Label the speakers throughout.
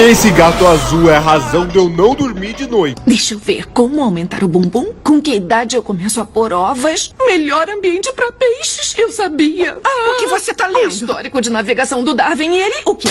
Speaker 1: Esse gato azul é a razão de eu não dormir de noite.
Speaker 2: Deixa eu ver como aumentar o bumbum. Com que idade eu começo a pôr ovas? Melhor ambiente pra peixes, eu sabia.
Speaker 3: O que você tá lendo?
Speaker 2: O histórico de navegação do Darwin e ele... O quê?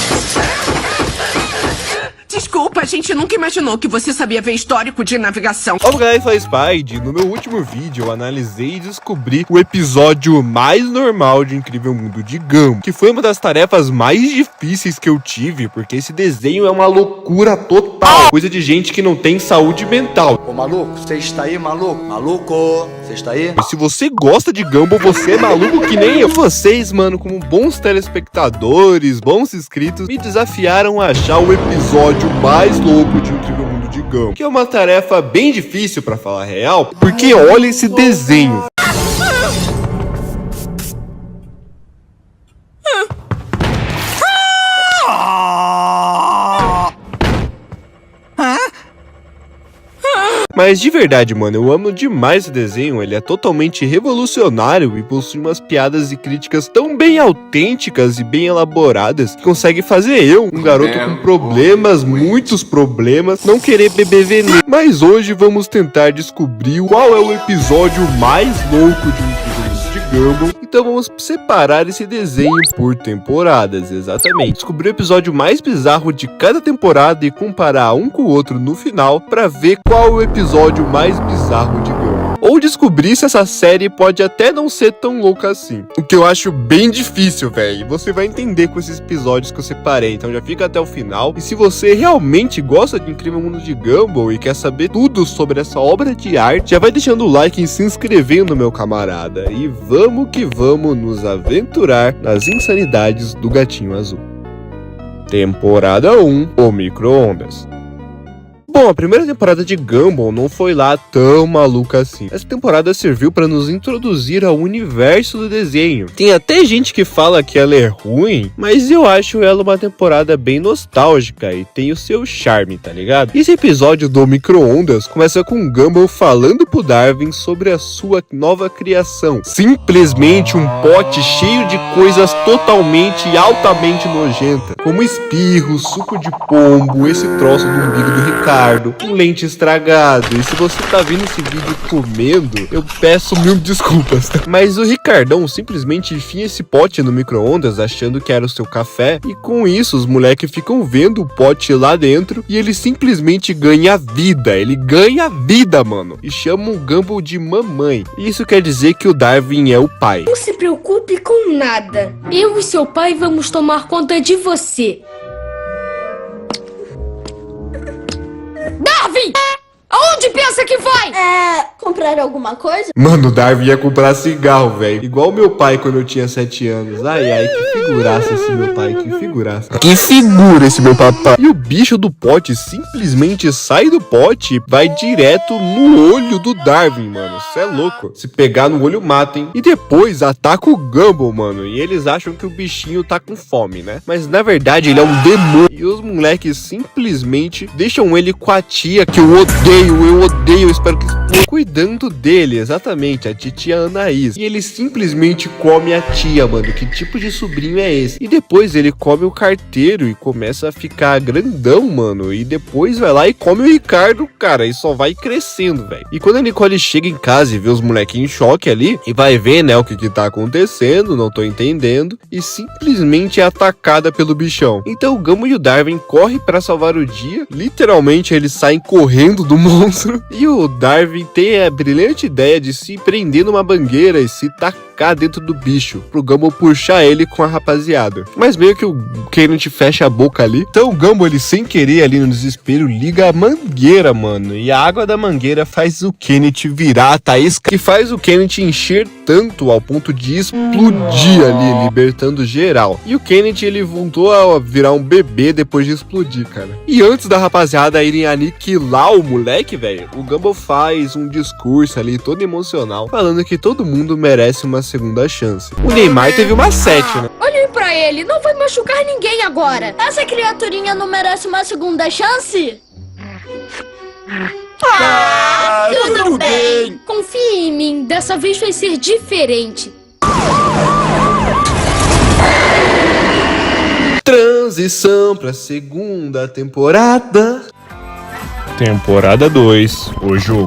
Speaker 3: Desculpa, a gente nunca imaginou que você sabia ver histórico de navegação.
Speaker 1: Olá, guys, faz Spide. No meu último vídeo eu analisei e descobri o episódio mais normal de Incrível Mundo de Gumball, que foi uma das tarefas mais difíceis que eu tive, porque esse desenho é uma loucura total, coisa de gente que não tem saúde mental.
Speaker 4: Ô maluco, você está aí, maluco? Maluco, você está aí?
Speaker 1: E se você gosta de Gumball, você é maluco que nem eu. Vocês, mano, como bons telespectadores, bons inscritos, me desafiaram a achar o episódio mais louco de Incrível Mundo de Gumball, que é uma tarefa bem difícil pra falar a real, porque olha esse desenho. Mas de verdade, mano, eu amo demais esse desenho, ele é totalmente revolucionário e possui umas piadas e críticas tão bem autênticas e bem elaboradas que consegue fazer eu, um garoto com problemas, muitos problemas, não querer beber veneno. Mas hoje vamos tentar descobrir qual é o episódio mais louco de Gumball, então vamos separar esse desenho por temporadas, exatamente. Descobrir o episódio mais bizarro de cada temporada e comparar um com o outro no final para ver qual é o episódio mais bizarro de Gumball. Ou descobrir se essa série pode até não ser tão louca assim. O que eu acho bem difícil, velho. Você vai entender com esses episódios que eu separei, então já fica até o final. E se você realmente gosta de Incrível Mundo de Gumball e quer saber tudo sobre essa obra de arte, já vai deixando o like e se inscrevendo, meu camarada. E vamos que vamos nos aventurar nas insanidades do Gatinho Azul. Temporada 1, o micro-ondas. Bom, a primeira temporada de Gumball não foi lá tão maluca assim. Essa temporada serviu para nos introduzir ao universo do desenho. Tem até gente que fala que ela é ruim, mas eu acho ela uma temporada bem nostálgica e tem o seu charme, tá ligado? Esse episódio do micro-ondas começa com Gumball falando pro Darwin sobre a sua nova criação. Simplesmente um pote cheio de coisas totalmente e altamente nojentas, como espirro, suco de pombo, esse troço do umbigo do Ricardo, um leite estragado. E se você tá vendo esse vídeo comendo, eu peço mil desculpas, tá? Mas o Ricardão simplesmente enfia esse pote no micro-ondas achando que era o seu café, e com isso os moleques ficam vendo o pote lá dentro e ele simplesmente ganha vida. Ele ganha vida, mano, e chamam o Gumball de mamãe. Isso quer dizer que o Darwin é o pai.
Speaker 5: Não se preocupe com nada. Eu e seu pai vamos tomar conta de você. Darwin! Aonde pensa que vai?
Speaker 6: Comprar alguma coisa?
Speaker 1: Mano, o Darwin ia comprar cigarro, velho. Igual meu pai quando eu tinha 7 anos. Ai, ai, que figuraça esse meu pai, que figuraça. Que figura esse meu papai. E o bicho do pote simplesmente sai do pote e vai direto no olho do Darwin, mano. Cê é louco. Se pegar no olho, matem. E depois ataca o Gumball, mano. E eles acham que o bichinho tá com fome, né? Mas na verdade ele é um demônio. E os moleques simplesmente deixam ele com a tia, que eu odeio, espero que exploda, cuidando dele, exatamente, a titia Anaís. E ele simplesmente come a tia, mano. Que tipo de sobrinho é esse? E depois ele come o carteiro e começa a ficar grandão, mano. E depois vai lá e come o Ricardo, cara. E só vai crescendo, velho. E quando a Nicole chega em casa e vê os moleques em choque ali, e vai ver, né, o que tá acontecendo, não tô entendendo, e simplesmente é atacada pelo bichão. Então o Gumball e o Darwin correm pra salvar o dia. Literalmente eles saem correndo do monstro. E o Darwin tem a brilhante ideia de se prender numa bangueira e se tacar dentro do bicho, pro Gumball puxar ele com a rapaziada. Mas meio que o Kenneth fecha a boca ali. Então o Gumball, ele sem querer ali no desespero, liga a mangueira, mano. E a água da mangueira faz o Kenneth virar a Taísca, que faz o Kenneth encher tanto ao ponto de explodir ali, libertando geral. E o Kenneth, ele voltou a virar um bebê depois de explodir, cara. E antes da rapaziada irem aniquilar o moleque, velho, o Gumball faz um discurso ali todo emocional, falando que todo mundo merece uma segunda chance. O Neymar teve uma 7, né?
Speaker 5: Olhem pra ele, não vai machucar ninguém agora.
Speaker 6: Essa criaturinha não merece uma segunda chance? Tudo bem.
Speaker 5: Confie em mim, dessa vez vai ser diferente.
Speaker 1: Transição pra segunda temporada. Temporada 2, o jogo.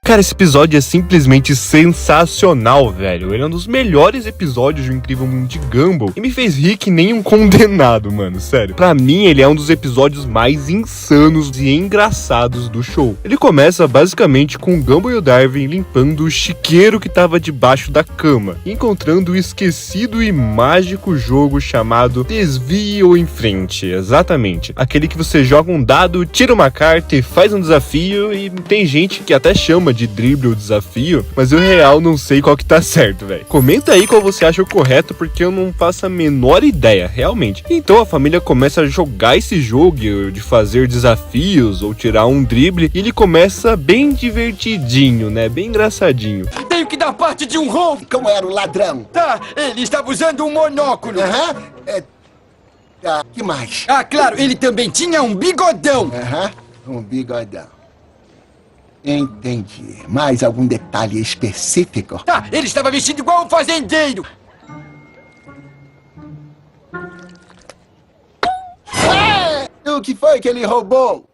Speaker 1: Cara, esse episódio é simplesmente sensacional, velho. Ele é um dos melhores episódios do Incrível Mundo de Gumball e me fez rir que nem um condenado, mano, sério. Pra mim, ele é um dos episódios mais insanos e engraçados do show. Ele começa basicamente com o Gumball e o Darwin limpando o chiqueiro que tava debaixo da cama, encontrando o esquecido e mágico jogo chamado Desvie ou em Frente, exatamente. Aquele que você joga um dado, tira uma carta e faz um desafio, e tem gente que até chama de drible ou desafio, mas eu real não sei qual que tá certo, velho. Comenta aí qual você acha o correto, porque eu não faço a menor ideia, realmente. Então a família começa a jogar esse jogo de fazer desafios ou tirar um drible, e ele começa bem divertidinho, né? Bem engraçadinho.
Speaker 7: Tenho que dar parte de um roubo.
Speaker 8: Como era o ladrão?
Speaker 7: Tá, ele estava usando um monóculo.
Speaker 8: Aham. Tá, que mais?
Speaker 7: Ah, claro, ele também tinha um bigodão.
Speaker 8: Aham, um bigodão. Entendi. Mais algum detalhe específico?
Speaker 7: Tá, ele estava vestido igual um fazendeiro.
Speaker 8: O que foi que ele roubou?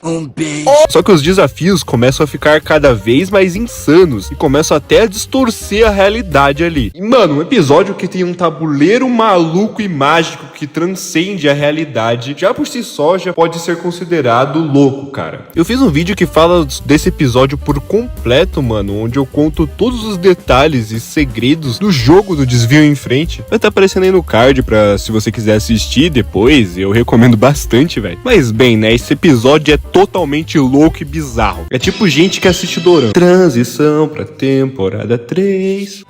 Speaker 7: Um beijo.
Speaker 1: Só que os desafios começam a ficar cada vez mais insanos e começam até a distorcer a realidade ali. E, mano, um episódio que tem um tabuleiro maluco e mágico que transcende a realidade, já por si só já pode ser considerado louco, cara. Eu fiz um vídeo que fala desse episódio por completo, mano, onde eu conto todos os detalhes e segredos do jogo do Desvio em Frente. Vai estar aparecendo aí no card pra se você quiser assistir depois, eu recomendo bastante, velho. Mas bem, né, esse episódio é totalmente louco e bizarro. É tipo gente que assiste dorama. Transição pra temporada 3.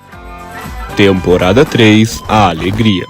Speaker 1: Temporada 3, a alegria.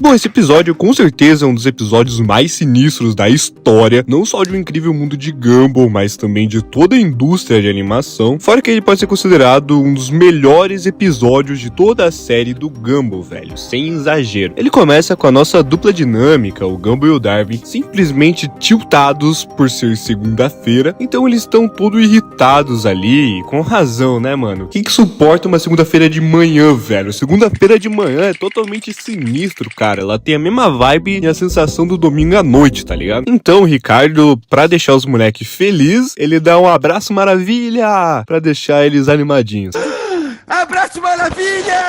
Speaker 1: Bom, esse episódio com certeza é um dos episódios mais sinistros da história, não só de Um Incrível Mundo de Gumball, mas também de toda a indústria de animação, fora que ele pode ser considerado um dos melhores episódios de toda a série do Gumball, velho, sem exagero. Ele começa com a nossa dupla dinâmica, o Gumball e o Darwin, simplesmente tiltados por ser segunda-feira, então eles estão todos irritados ali, com razão, né, mano? Quem que suporta uma segunda-feira de manhã, velho? Segunda-feira de manhã é totalmente sinistro, cara. Ela tem a mesma vibe e a sensação do domingo à noite, tá ligado? Então o Ricardo, pra deixar os moleques felizes, ele dá um abraço maravilha pra deixar eles animadinhos.
Speaker 7: Abraço, maravilha!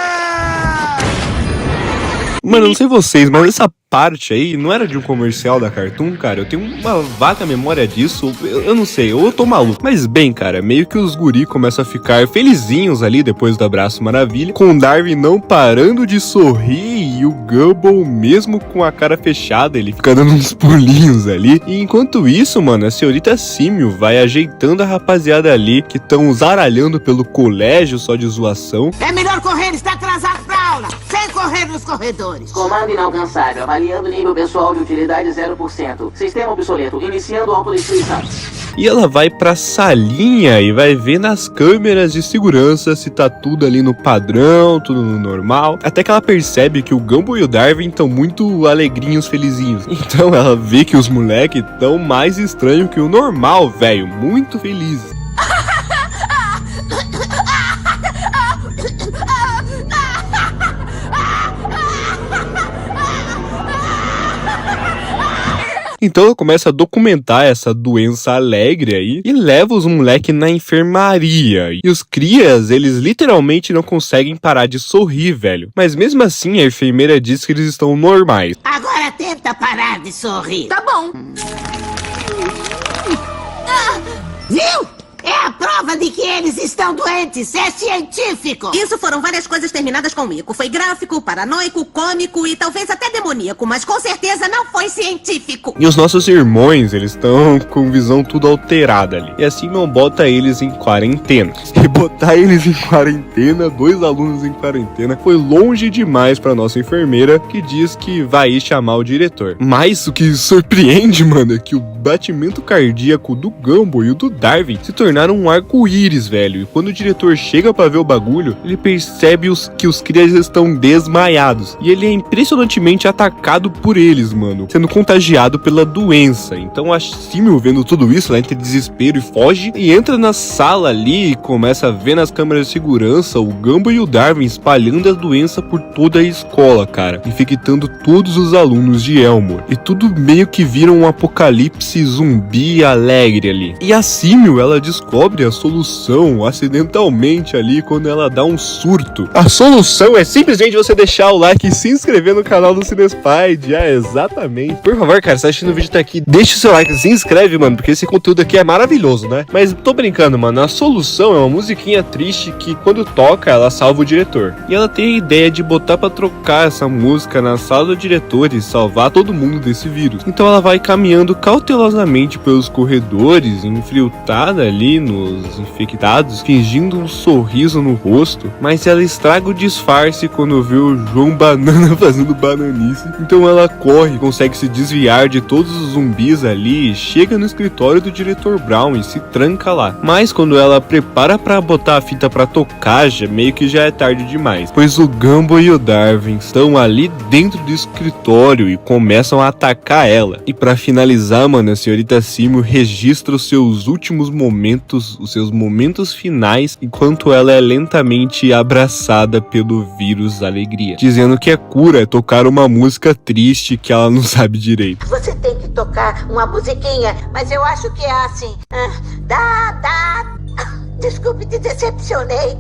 Speaker 1: Mano, eu não sei vocês, mas essa parte aí não era de um comercial da Cartoon, cara? Eu tenho uma vaga memória disso, eu não sei, ou eu tô maluco. Mas bem, cara, meio que os guri começam a ficar felizinhos ali depois do abraço maravilha, com o Darwin não parando de sorrir e o Gumball mesmo com a cara fechada, ele fica dando uns pulinhos ali. E enquanto isso, mano, a senhorita Símio vai ajeitando a rapaziada ali que estão zaralhando pelo colégio só de zoação.
Speaker 9: É melhor correr, está atrasado pra aula, sem correr nos corredores.
Speaker 10: Comando inalcançável, avaliando nível pessoal de utilidade 0%. Sistema obsoleto, iniciando autodestruição.
Speaker 1: E ela vai pra salinha e vai ver nas câmeras de segurança se tá tudo ali no padrão, tudo no normal. Até que ela percebe que o Gumball e o Darwin estão muito alegrinhos, felizinhos. Então ela vê que os moleques estão mais estranhos que o normal, velho. Muito felizes. Então ela começa a documentar essa doença alegre aí e leva os moleques na enfermaria. E os crias, eles literalmente não conseguem parar de sorrir, velho. Mas mesmo assim, a enfermeira diz que eles estão normais.
Speaker 9: Agora tenta parar de sorrir.
Speaker 3: Tá bom.
Speaker 9: Viu? É a prova de que eles estão doentes. É científico.
Speaker 3: Isso foram várias coisas terminadas com mico. Foi gráfico, paranoico, cômico e talvez até demoníaco, mas com certeza não foi científico.
Speaker 1: E os nossos irmãos, eles estão com visão tudo alterada ali. E assim não bota eles em quarentena. E botar eles em quarentena, 2 alunos em quarentena, foi longe demais pra nossa enfermeira, que diz que vai chamar o diretor. Mas o que surpreende, mano, é que o batimento cardíaco do Gumball e o do Darwin se tornaram tornar um arco-íris, velho. E quando o diretor chega pra ver o bagulho, ele percebe que os crias estão desmaiados. E ele é impressionantemente atacado por eles, mano, sendo contagiado pela doença. Então a Símil, vendo tudo isso, ela entra em desespero e foge. E entra na sala ali e começa a ver nas câmeras de segurança o Gumball e o Darwin espalhando a doença por toda a escola, cara, infectando todos os alunos de Elmore. E tudo meio que vira um apocalipse zumbi alegre ali. E a Símil, ela descobre a solução acidentalmente ali quando ela dá um surto. A solução é simplesmente você deixar o like e se inscrever no canal do Cinespide. Exatamente. Por favor, cara, se tá assistindo o vídeo até aqui, deixa o seu like e se inscreve, mano, porque esse conteúdo aqui é maravilhoso, né? Mas tô brincando, mano. A solução é uma musiquinha triste que quando toca, ela salva o diretor. E ela tem a ideia de botar pra trocar essa música na sala do diretor e salvar todo mundo desse vírus. Então ela vai caminhando cautelosamente pelos corredores, enfriltada ali nos infectados, fingindo um sorriso no rosto, mas ela estraga o disfarce quando vê o João Banana fazendo bananice. Então ela corre, consegue se desviar de todos os zumbis ali, chega no escritório do diretor Brown e se tranca lá. Mas quando ela prepara pra botar a fita pra tocar, meio que já é tarde demais, pois o Gumball e o Darwin estão ali dentro do escritório e começam a atacar ela. E pra finalizar, mano, a senhorita Símil registra os seus últimos momentos, os seus momentos finais, enquanto ela é lentamente abraçada pelo vírus da alegria, dizendo que a cura é tocar uma música triste que ela não sabe direito.
Speaker 9: Você tem que tocar uma musiquinha, mas eu acho que é assim. Desculpe, te decepcionei.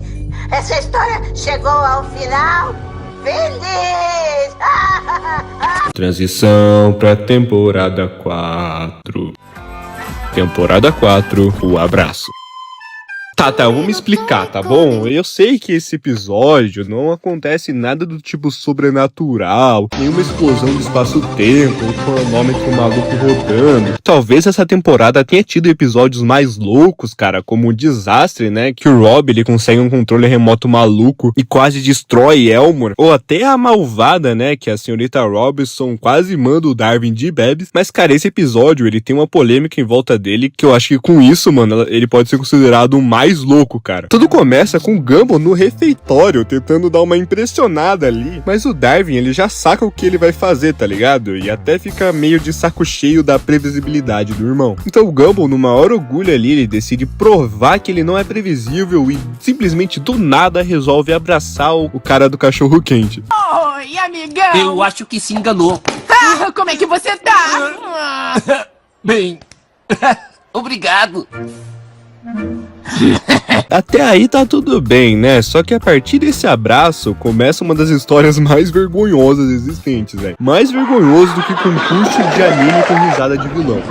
Speaker 9: Essa história chegou ao final feliz.
Speaker 1: Transição pra temporada 4. Temporada 4, o abraço. Tá, vamos explicar, tá bom? Eu sei que esse episódio não acontece nada do tipo sobrenatural, nenhuma explosão de espaço-tempo, um cronômetro maluco rodando. Talvez essa temporada tenha tido episódios mais loucos, cara, como o Desastre, né? Que o Rob, ele consegue um controle remoto maluco e quase destrói Elmore. Ou até a Malvada, né? Que a senhorita Robinson quase manda o Darwin de bebês. Mas, cara, esse episódio, ele tem uma polêmica em volta dele, que eu acho que com isso, mano, ele pode ser considerado o mais louco, cara. Tudo começa com o Gumball no refeitório, tentando dar uma impressionada ali, mas o Darwin, ele já saca o que ele vai fazer, tá ligado? E até fica meio de saco cheio da previsibilidade do irmão. Então o Gumball, no maior orgulho ali, ele decide provar que ele não é previsível e simplesmente do nada resolve abraçar o cara do cachorro quente.
Speaker 2: Oi, amigão!
Speaker 10: Eu acho que se enganou.
Speaker 2: Como é que você tá?
Speaker 10: Bem, obrigado.
Speaker 1: Até aí tá tudo bem, né? Só que a partir desse abraço começa uma das histórias mais vergonhosas existentes, velho. Mais vergonhoso do que concurso de anime com risada de vilão.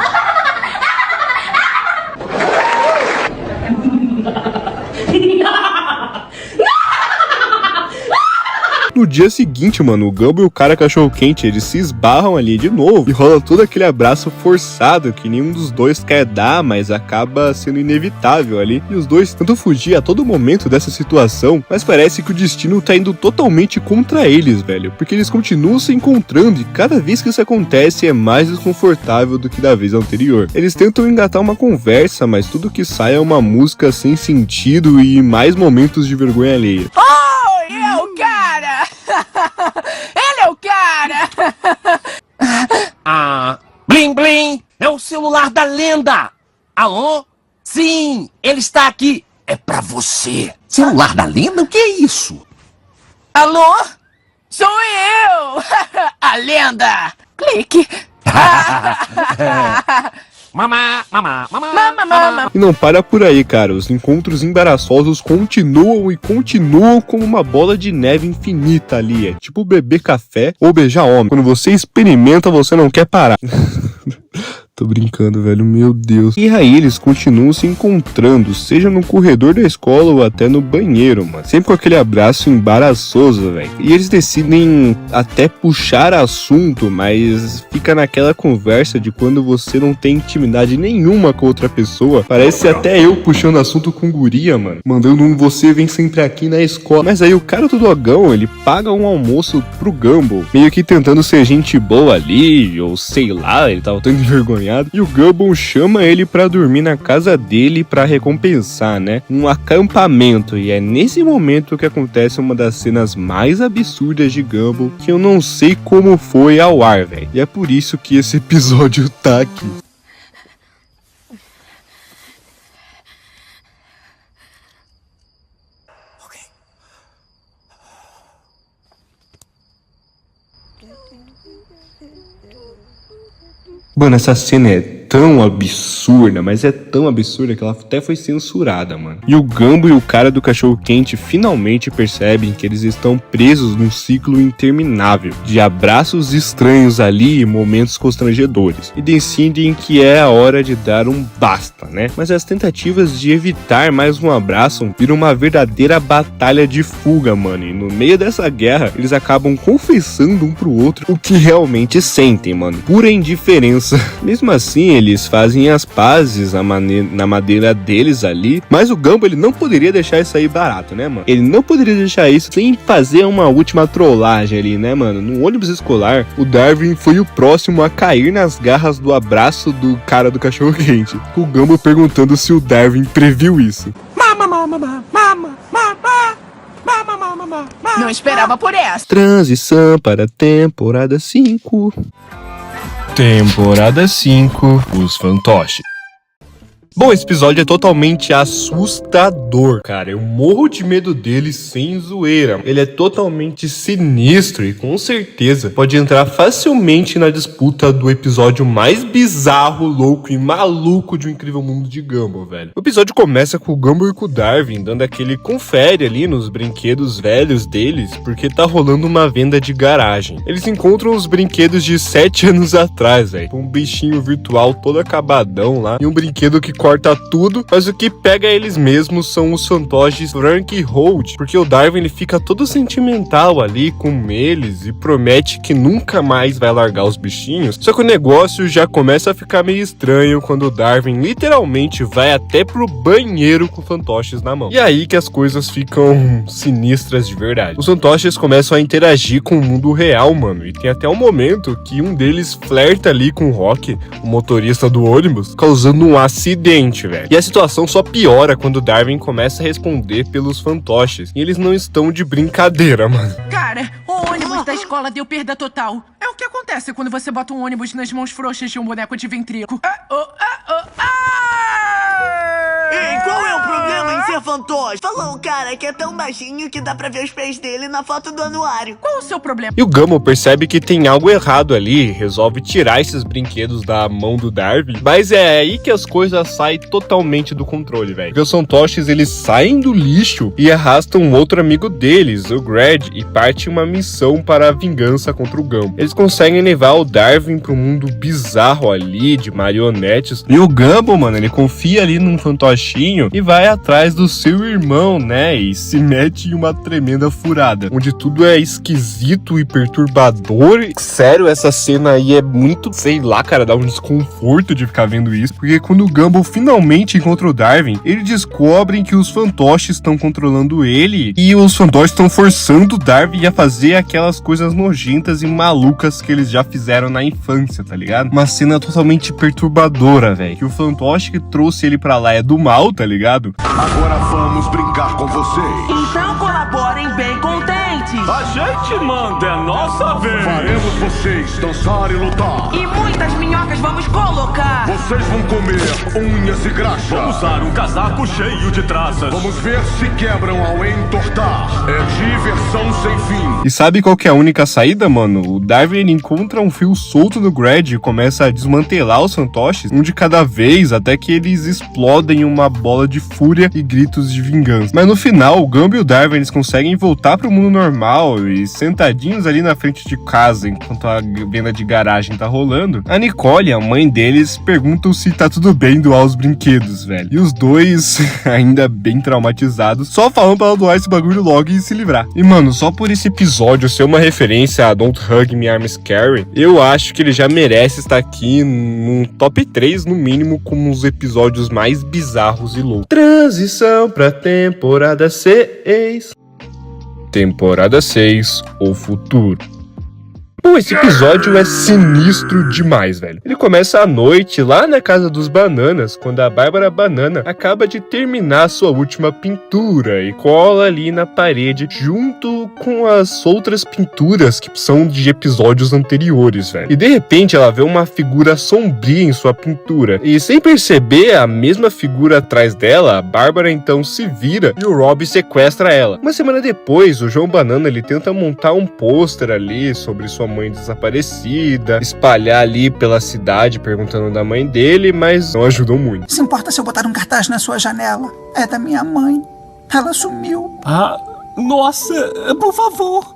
Speaker 1: No dia seguinte, mano, o Gumball e o cara cachorro-quente, eles se esbarram ali de novo e rola todo aquele abraço forçado que nenhum dos dois quer dar, mas acaba sendo inevitável ali. E os dois tentam fugir a todo momento dessa situação, mas parece que o destino tá indo totalmente contra eles, velho, porque eles continuam se encontrando e cada vez que isso acontece é mais desconfortável do que da vez anterior. Eles tentam engatar uma conversa, mas tudo que sai é uma música sem sentido e mais momentos de vergonha alheia.
Speaker 2: Oi, é o cara! Ele é o cara!
Speaker 10: Blim Blim, é o celular da lenda. Alô? Sim, ele está aqui. É pra você. Celular da lenda? O que é isso?
Speaker 2: Alô? Sou eu! A lenda! Clique!
Speaker 10: Mamá.
Speaker 1: E não para por aí, cara. Os encontros embaraçosos continuam e continuam como uma bola de neve infinita ali. É tipo beber café ou beijar homem. Quando você experimenta, você não quer parar. Tô brincando, velho, meu Deus. E aí eles continuam se encontrando, seja no corredor da escola ou até no banheiro, mano. Sempre com aquele abraço embaraçoso, velho. E eles decidem até puxar assunto, mas fica naquela conversa de quando você não tem intimidade nenhuma com outra pessoa. Parece até eu puxando assunto com guria, mano. Mandando um você vem sempre aqui na escola. Mas aí o cara do dogão, ele paga um almoço pro Gumball, meio que tentando ser gente boa ali, ou sei lá, ele tava tão envergonhado envergonhado, e o Gumball chama ele pra dormir na casa dele pra recompensar, né? Um acampamento, e é nesse momento que acontece uma das cenas mais absurdas de Gumball, que eu não sei como foi ao ar, velho. E é por isso que esse episódio tá aqui. Mano, essa cena é tão absurda, mas é tão absurda que ela até foi censurada, mano. E o Gumball e o cara do cachorro-quente finalmente percebem que eles estão presos num ciclo interminável de abraços estranhos ali e momentos constrangedores. E decidem que é a hora de dar um basta, né? Mas as tentativas de evitar mais um abraço viram uma verdadeira batalha de fuga, mano. E no meio dessa guerra, eles acabam confessando um pro outro o que realmente sentem, mano. Pura indiferença. Mesmo assim, eles fazem as pazes na maneira deles ali, mas o Gumball, ele não poderia deixar isso aí barato, né, mano? Ele não poderia deixar isso sem fazer uma última trollagem ali, né, mano? No ônibus escolar, o Darwin foi o próximo a cair nas garras do abraço do cara do cachorro-quente, com o Gumball perguntando se o Darwin previu isso.
Speaker 2: Não esperava por essa.
Speaker 1: Transição para temporada 5. Temporada 5, os fantoches. Bom, esse episódio é totalmente assustador, cara. Eu morro de medo dele sem zoeira. Ele é totalmente sinistro e com certeza pode entrar facilmente na disputa do episódio mais bizarro, louco e maluco de O Incrível Mundo de Gumball, velho. O episódio começa com o Gumball e com o Darwin dando aquele confere ali nos brinquedos velhos deles, porque tá rolando uma venda de garagem. Eles encontram os brinquedos de 7 anos atrás, velho. Um bichinho virtual todo acabadão lá e um brinquedo que corta tudo, mas o que pega eles mesmos são os fantoches Frank e Holt, porque o Darwin ele fica todo sentimental ali com eles e promete que nunca mais vai largar os bichinhos. Só que o negócio já começa a ficar meio estranho quando o Darwin literalmente vai até pro banheiro com fantoches na mão. E aí que as coisas ficam sinistras de verdade. Os fantoches começam a interagir com o mundo real, mano, e tem até um momento que um deles flerta ali com o Rock, o motorista do ônibus, causando um acidente, velho. E a situação só piora quando o Darwin começa a responder pelos fantoches. E eles não estão de brincadeira, mano.
Speaker 2: Cara, o ônibus da escola deu perda total. É o que acontece quando você bota um ônibus nas mãos frouxas de um boneco de ventríloco.
Speaker 9: Ei, qual é o problema em ser fantoche? Falou o cara que é tão baixinho que dá pra ver os pés dele na foto do anuário.
Speaker 2: Qual o seu problema?
Speaker 1: E o Gumball percebe que tem algo errado ali, resolve tirar esses brinquedos da mão do Darwin, mas é aí que as coisas saem totalmente do controle, velho. Porque os fantoches, eles saem do lixo e arrastam um outro amigo deles, o Greg, e partem uma missão para a vingança contra o Gumball. Eles conseguem levar o Darwin para um mundo bizarro ali, de marionetes, e o Gumball, mano, ele confia ali num fantochinho e vai atrás do seu irmão, né, e se mete em uma tremenda furada, onde tudo é esquisito e perturbador. Sério, essa cena aí é muito, sei lá, cara, dá um desconforto de ficar vendo isso, porque quando o Gumball finalmente encontra o Darwin, eles descobrem que os fantoches estão controlando ele e os fantoches estão forçando o Darwin a fazer aquelas coisas nojentas e malucas que eles já fizeram na infância, tá ligado? Uma cena totalmente perturbadora, velho, que o fantoche que trouxe ele pra lá é do mal, tá ligado?
Speaker 8: Agora vamos brincar com vocês.
Speaker 2: Então colaborem bem contentes.
Speaker 11: A gente manda, é nossa vez.
Speaker 8: Faremos vocês dançar e lutar.
Speaker 2: E muitas minhocas vamos colocar.
Speaker 8: Vocês vão comer unhas e graxa.
Speaker 11: Vamos usar um casaco cheio de traças.
Speaker 8: Vamos ver se quebram ao entortar. É diversão sem fim.
Speaker 1: E sabe qual que é a única saída, mano? O Darwin ele encontra um fio solto no Greg e começa a desmantelar os fantoches, um de cada vez, até que eles explodem em uma bola de fúria e gritos de vingança. Mas no final, o Gumball e o Darwin eles conseguem voltar pro mundo normal e sentadinhos ali na frente de casa, enquanto a venda de garagem tá rolando, a Nicole, a mãe deles, perguntam se tá tudo bem doar os brinquedos, velho. E os dois, ainda bem traumatizados, só falam pra ela doar esse bagulho logo e se livrar. E mano, só por esse episódio ser uma referência a Don't Hug Me, I'm Scary, eu acho que ele já merece estar aqui num top 3, no mínimo, como os episódios mais bizarros e loucos. Transição pra temporada 6. Temporada 6, o futuro. Bom, esse episódio é sinistro demais, velho. Ele começa à noite, lá na casa dos Bananas, quando a Bárbara Banana acaba de terminar sua última pintura e cola ali na parede, junto com as outras pinturas que são de episódios anteriores, velho. E de repente ela vê uma figura sombria em sua pintura. E sem perceber a mesma figura atrás dela, a Bárbara então se vira e o Rob sequestra ela. Uma semana depois, o João Banana ele tenta montar um pôster ali sobre sua mãe desaparecida, espalhar ali pela cidade perguntando da mãe dele, mas não ajudou muito.
Speaker 12: Se importa se eu botar um cartaz na sua janela? É da minha mãe. Ela sumiu.
Speaker 10: Ah, nossa, por favor.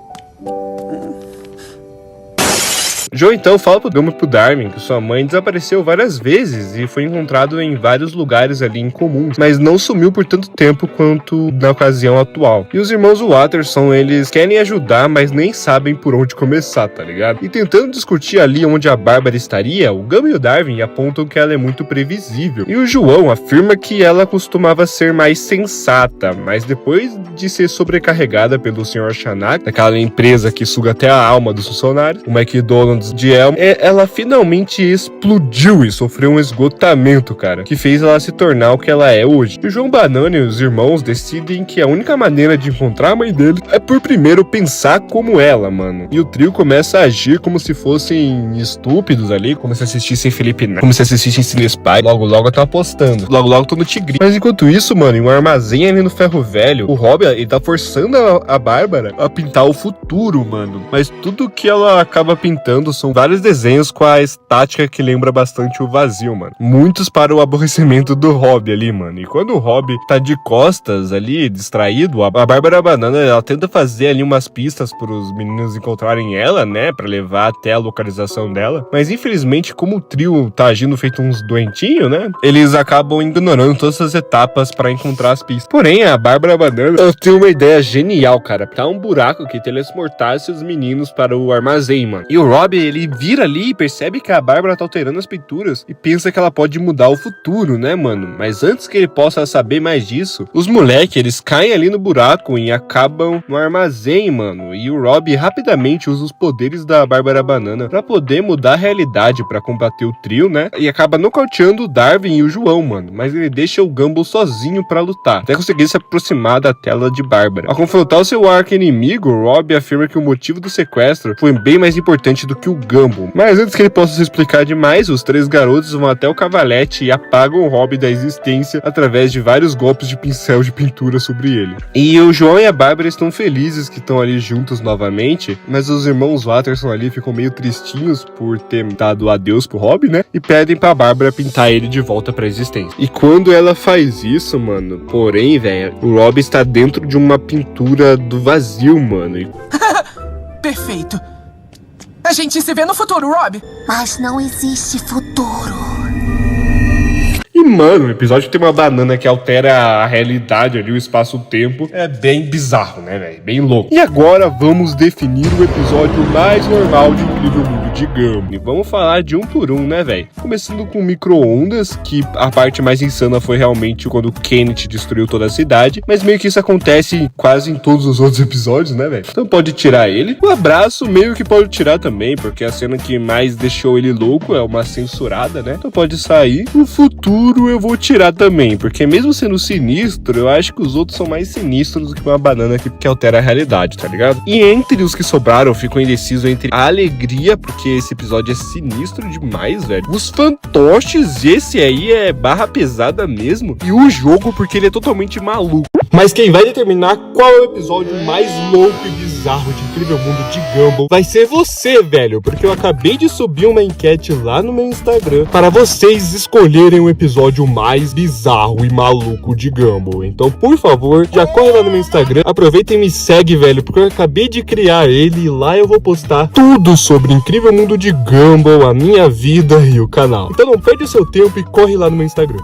Speaker 1: Joe então fala pro Gumbo e pro Darwin que sua mãe desapareceu várias vezes e foi encontrado em vários lugares ali incomuns, mas não sumiu por tanto tempo quanto na ocasião atual. E os irmãos Watterson, eles querem ajudar, mas nem sabem por onde começar, tá ligado? E tentando discutir ali onde a Bárbara estaria, o Gumbo e o Darwin apontam que ela é muito previsível. E o João afirma que ela costumava ser mais sensata, mas depois de ser sobrecarregada pelo Sr. Shanak, daquela empresa que suga até a alma dos funcionários, o McDonald's de Elm, ela finalmente explodiu e sofreu um esgotamento, cara, que fez ela se tornar o que ela é hoje. E o João Banana e os irmãos decidem que a única maneira de encontrar a mãe dele é por primeiro pensar como ela, mano. E o trio começa a agir como se fossem estúpidos ali, como se assistissem Felipe Neto, como se assistissem Cine Spy. Logo eu tô apostando. Logo tô no Tigrinho. Mas enquanto isso, mano, em um armazém ali no Ferro Velho, o Rob, ele tá forçando a Bárbara a pintar o futuro, mano. Mas tudo que ela acaba pintando são vários desenhos com a estática que lembra bastante o vazio, mano. Muitos para o aborrecimento do Rob ali, mano. E quando o Rob tá de costas ali, distraído, a Bárbara Banana, ela tenta fazer ali umas pistas pros meninos encontrarem ela, né, pra levar até a localização dela. Mas infelizmente, como o trio tá agindo feito uns doentinhos, né, eles acabam ignorando todas as etapas pra encontrar as pistas. Porém, a Bárbara Banana, ela tem uma ideia genial, cara. Tá um buraco que teletransportasse os meninos para o armazém, mano. E o Rob, ele vira ali e percebe que a Bárbara tá alterando as pinturas e pensa que ela pode mudar o futuro, né, mano? Mas antes que ele possa saber mais disso, os moleques, eles caem ali no buraco e acabam no armazém, mano. E o Rob rapidamente usa os poderes da Bárbara Banana pra poder mudar a realidade, pra combater o trio, né? E acaba nocauteando o Darwin e o João, mano. Mas ele deixa o Gumball sozinho pra lutar, até conseguir se aproximar da tela de Bárbara. Ao confrontar o seu arqui-inimigo, o Rob afirma que o motivo do sequestro foi bem mais importante do que o Gumball. Mas antes que ele possa se explicar demais, os três garotos vão até o cavalete e apagam o Rob da existência através de vários golpes de pincel de pintura sobre ele. E o João e a Bárbara estão felizes que estão ali juntos novamente, mas os irmãos Watterson ali ficam meio tristinhos por ter dado adeus pro Rob, né? E pedem pra Bárbara pintar ele de volta pra existência. E quando ela faz isso, mano, porém, velho, o Rob está dentro de uma pintura do vazio, mano.
Speaker 12: Perfeito. A gente se vê no futuro, Rob.
Speaker 3: Mas não existe futuro.
Speaker 1: E, mano, o episódio tem uma banana que altera a realidade ali, o espaço-tempo. É bem bizarro, né, velho? Bem louco. E agora vamos definir o episódio mais normal de Incrível Mundo de Gumball. E vamos falar de um por um, né, velho? Começando com micro-ondas, que a parte mais insana foi realmente quando o Kenneth destruiu toda a cidade. Mas meio que isso acontece quase em todos os outros episódios, né, velho? Então pode tirar ele. O abraço meio que pode tirar também, porque a cena que mais deixou ele louco é uma censurada, né? Então pode sair. O futuro eu vou tirar também, porque mesmo sendo sinistro, eu acho que os outros são mais sinistros do que uma banana que altera a realidade, tá ligado? E entre os que sobraram, eu fico indeciso entre a alegria, porque esse episódio é sinistro demais, velho. Os fantoches, esse aí é barra pesada mesmo. E o jogo, porque ele é totalmente maluco. Mas quem vai determinar qual é o episódio mais louco e bizarro de Incrível Mundo de Gumball vai ser você, velho, porque eu acabei de subir uma enquete lá no meu Instagram para vocês escolherem o episódio mais bizarro e maluco de Gumball. Então, por favor, já corre lá no meu Instagram, aproveita e me segue, velho, porque eu acabei de criar ele e lá eu vou postar tudo sobre Incrível Mundo de Gumball, a minha vida e o canal. Então não perde o seu tempo e corre lá no meu Instagram.